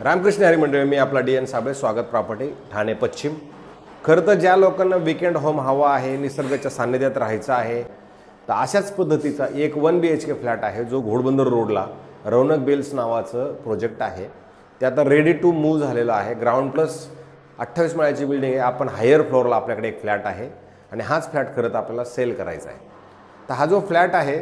रामकृष्ण हरी मंडळी, मी आपला D N Sable, स्वागत प्रॉपर्टी ठाणे पश्चिम। खरं तर ज्या लोकांना वीकेंड होम हवा आहे, निसर्गाच्या सान्निध्यात राहायचं आहे, तर अशाच पद्धतीचा एक 1 BHK फ्लॅट आहे जो घोडबंदर रोडला रौनक बेल्स नावाचं प्रोजेक्ट आहे। ते आता रेडी टू मूव्ह झालेलं आहे। ग्राउंड प्लस 28 माळ्याची बिल्डिंग आहे। आपण हायर फ्लोअरला आपल्याकडे एक फ्लॅट आहे आणि हाच फ्लॅट खरं तर आपल्याला सेल करायचा आहे। तर हा जो फ्लॅट आहे,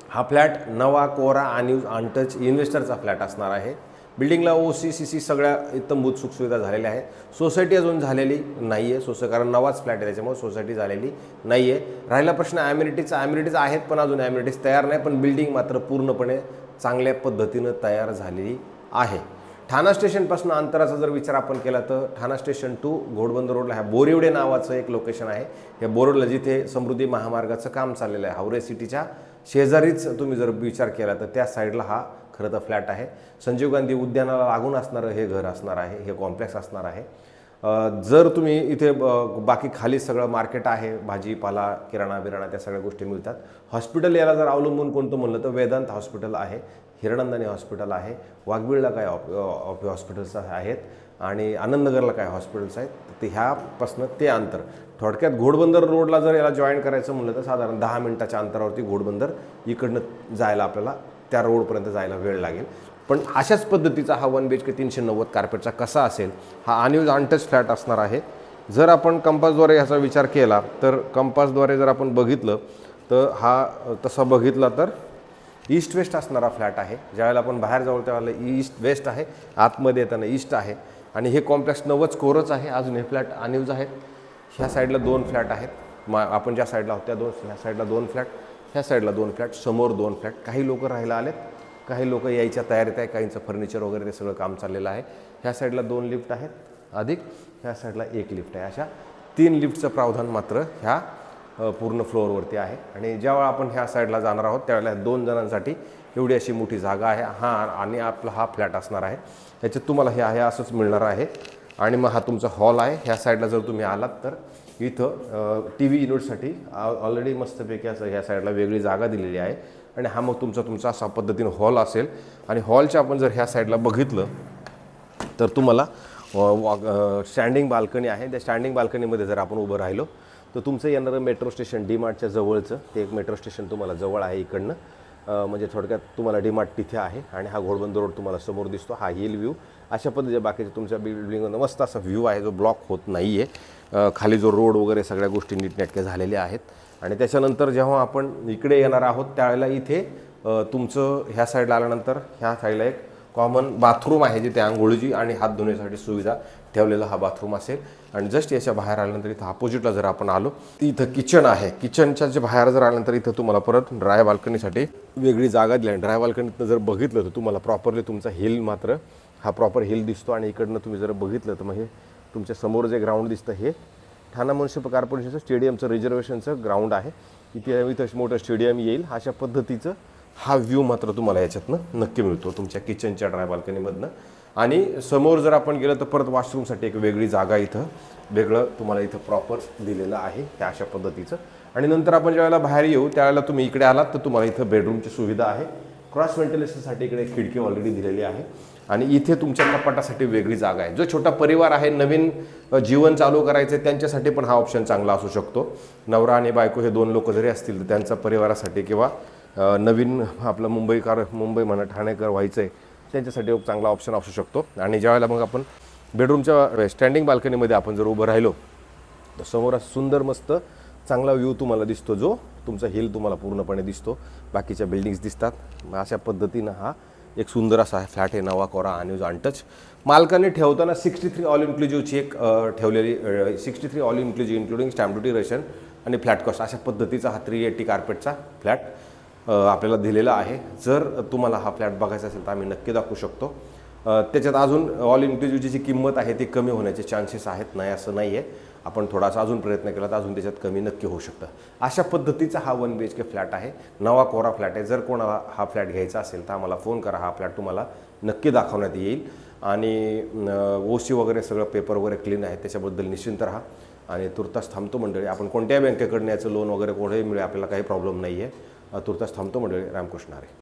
हा फ्लॅट नवा कोरा आणि अनटच इन्व्हेस्टरचा फ्लॅट असणार आहे। बिल्डिंगला OC CC सगळ्या इत्तमभूत सुखसुविधा झालेल्या आहेत। सोसायटी अजून झालेली नाही आहे, कारण नवाच फ्लॅट आहे त्याच्यामुळे सोसायटी झालेली नाही आहे। राहिला प्रश्न ॲम्युनिटीज आहेत, पण अजून ॲम्युनिटीज तयार नाही, पण बिल्डिंग मात्र पूर्णपणे चांगल्या पद्धतीनं तयार झालेली आहे। ठाणा स्टेशनपासून अंतराचा जर विचार आपण केला तर ठाणा स्टेशन टू घोडबंदर रोडला ह्या बोरिवडे नावाचं एक लोकेशन आहे। या बोरिवडला जिथे समृद्धी महामार्गाचं काम चाललेलं आहे, हावरे सिटीच्या शेजारीच तुम्ही जर विचार केला तर त्या साईडला हा खरं तर फ्लॅट आहे। संजीव गांधी उद्यानाला लागून असणारं हे घर असणार आहे, हे कॉम्प्लेक्स असणार आहे। जर तुम्ही इथे बाकी खाली सगळं मार्केट आहे, भाजीपाला किराणा बिराणा त्या सगळ्या गोष्टी मिळतात। हॉस्पिटल याला जर अवलंबून कोणतं म्हणलं तर वेदांत हॉस्पिटल आहे, हिरणंदानी हॉस्पिटल आहे, वाघबीळला काय हॉस्पिटल्स आहेत आणि आनंदनगरला काय हॉस्पिटल्स आहेत। तर ह्यापासून ते अंतर थोडक्यात घोडबंदर रोडला जर याला जॉईन करायचं म्हणलं तर साधारण 10 मिनिटाच्या अंतरावरती घोडबंदर इकडनं जायला आपल्याला त्या रोडपर्यंत जायला वेळ लागेल। पण अशाच पद्धतीचा हा 1 BHK 390 कार्पेटचा कसा असेल, हा अनयूज अनटच फ्लॅट असणार आहे। जर आपण कंपासद्वारे ह्याचा विचार केला तर कंपासद्वारे जर आपण बघितलं तर हा तसा बघितला तर ईस्ट वेस्ट असणारा फ्लॅट आहे। ज्यावेळेला आपण बाहेर जाऊ त्यावेळेला ईस्ट वेस्ट आहे, आतमध्ये येताना ईस्ट आहे आणि हे कॉम्प्लेक्स 90 कोरच आहे। अजून हे फ्लॅट अनयूज आहेत। ह्या साईडला 2 फ्लॅट आहेत, आपण ज्या साईडला आहोत त्या ह्या साईडला 2 फ्लॅट, ह्या साईडला 2 फ्लॅट, समोर 2 फ्लॅट। काही लोक राहायला आलेत, काही लोक यायच्या तयारीत आहे, काहींचं फर्निचर वगैरे ते सगळं काम चाललेलं आहे। ह्या साईडला 2 लिफ्ट आहेत, अधिक ह्या साईडला 1 लिफ्ट आहे। अशा 3 लिफ्टचं प्रावधान मात्र ह्या पूर्ण फ्लोअरवरती आहे। आणि ज्यावेळा आपण ह्या साईडला जाणार आहोत त्यावेळेला 2 जणांसाठी एवढी अशी मोठी जागा आहे। आणि आपला हा फ्लॅट असणार आहे, याच्यात तुम्हाला हे आहे असंच मिळणार आहे। आणि मग हा तुमचा हॉल आहे। ह्या साईडला जर तुम्ही आलात तर इथं TV युनिटसाठी ऑलरेडी मस्तपैकी असं ह्या साईडला वेगळी जागा दिलेली आहे। आणि हा मग तुमचा असा पद्धतीने हॉल असेल। आणि हॉलच्या आपण जर ह्या साईडला बघितलं तर तुम्हाला स्टँडिंग बाल्कनी आहे। त्या स्टँडिंग बाल्कनीमध्ये जर आपण उभं राहिलो तर तुमचं येणारं मेट्रो स्टेशन DMartच्या जवळचं ते एक मेट्रो स्टेशन तुम्हाला जवळ आहे इकडनं। म्हणजे थोडक्यात तुम्हाला DMart तिथे आहे आणि हा घोडबंदर रोड तुम्हाला समोर दिसतो। हा हिल व्ह्यू अशा पद्धतीच्या बाकीच्या तुमच्या बिल्डिंगमध्ये मस्त असा व्ह्यू आहे जो ब्लॉक होत नाही आहे। खाली जो रोड वगैरे सगळ्या गोष्टी नीटनेटक्या झालेल्या आहेत। आणि त्याच्यानंतर जेव्हा आपण इकडे येणार आहोत त्यावेळेला इथे तुमचं ह्या साईडला आल्यानंतर ह्या साईडला एक कॉमन बाथरूम आहे, जिथे आंघोळीची आणि हात धुण्यासाठी सुविधा ठेवलेला हा बाथरूम असेल। आणि जस्ट याच्या बाहेर आल्यानंतर इथं अपोजिटला जर आपण आलो इथं किचन आहे। किचनच्या जे बाहेर जर आल्यानंतर इथं तुम्हाला परत ड्राय बाल्कनीसाठी वेगळी जागा दिली आहे। ड्राय बाल्कनीतनं जर बघितलं तर तुम्हाला प्रॉपरली तुमचा हिल मात्र हा प्रॉपर हिल दिसतो। आणि इकडनं तुम्ही जर बघितलं तर मग हे तुमच्या समोर जे ग्राउंड दिसतं हे ठाणा म्युनिसिपल कॉर्पोरेशनचं स्टेडियमचं रिझर्वेशनचं ग्राउंड आहे। इथं मोठं स्टेडियम येईल। अशा पद्धतीचं हा व्ह्यू मात्र तुम्हाला याच्यातनं नक्की मिळतो तुमच्या किचनच्या ड्राय बाल्कनीमधनं। आणि समोर जर आपण गेलं तर परत वॉशरूमसाठी एक वेगळी जागा इथं वेगळं तुम्हाला इथं प्रॉपर दिलेलं आहे ह्या अशा पद्धतीचं। आणि नंतर आपण ज्यावेळेला बाहेर येऊ त्यावेळेला तुम्ही इकडे आलात तर तुम्हाला इथं बेडरूमची सुविधा आहे। क्रॉस व्हेंटिलेशनसाठी इकडे खिडकी ऑलरेडी दिलेली आहे। आणि इथे तुमच्या कपाटासाठी वेगळी जागा आहे। जो छोटा परिवार आहे, नवीन जीवन चालू करायचं त्यांच्यासाठी पण हा ऑप्शन चांगला असू शकतो। नवरा आणि बायको हे 2 लोक जरी असतील तर त्यांच्या परिवारासाठी किंवा नवीन आपलं मुंबई म्हणा ठाणेकर व्हायचं आहे त्यांच्यासाठी एक चांगला ऑप्शन असू शकतो। आणि ज्यावेळेला मग आपण बेडरूमच्या स्टँडिंग बाल्कनीमध्ये आपण जर उभं राहिलो तर समोर सुंदर मस्त चांगला व्ह्यू तुम्हाला दिसतो, जो तुमचा हिल तुम्हाला पूर्णपणे दिसतो, बाकीच्या बिल्डिंग्स दिसतात। अशा पद्धतीनं हा एक सुंदर असा फ्लॅट आहे, नवा कोरा अनयूज अनटच। मालकाने ठेवताना 63 ऑल इन्क्लुझिव्हची एक ठेवलेली 63 all inclusive including stamp duty ration आणि फ्लॅट कॉस्ट अशा पद्धतीचा हा 380 कार्पेटचा फ्लॅट आपल्याला दिलेला आहे। जर तुम्हाला हा फ्लॅट बघायचा असेल तर आम्ही नक्की दाखवू शकतो। त्याच्यात अजून ऑल इन्क्लुझिव्हची जी किंमत आहे ती कमी होण्याचे चान्सेस आहेत, नाही असं नाही आहे। आपण थोडासा अजून प्रयत्न केला तर अजून त्याच्यात कमी नक्की होऊ शकतं। अशा पद्धतीचा हा 1 BHK फ्लॅट आहे, नवा कोरा फ्लॅट आहे। जर कोणाला हा फ्लॅट घ्यायचा असेल तर आम्हाला फोन करा, हा फ्लॅट तुम्हाला नक्की दाखवण्यात येईल। आणि OC वगैरे सगळं पेपर वगैरे क्लीन आहे, त्याच्याबद्दल निश्चिंत राहा। आणि तुर्तास थांबतो मंडळी, आपण कोणत्याही बँकेकडून याचं लोन वगैरे कोणतेही मिळेल, आपल्याला काही प्रॉब्लेम नाही आहे। तुर्तास थांबतो मंडळी। रामकृष्ण हरी।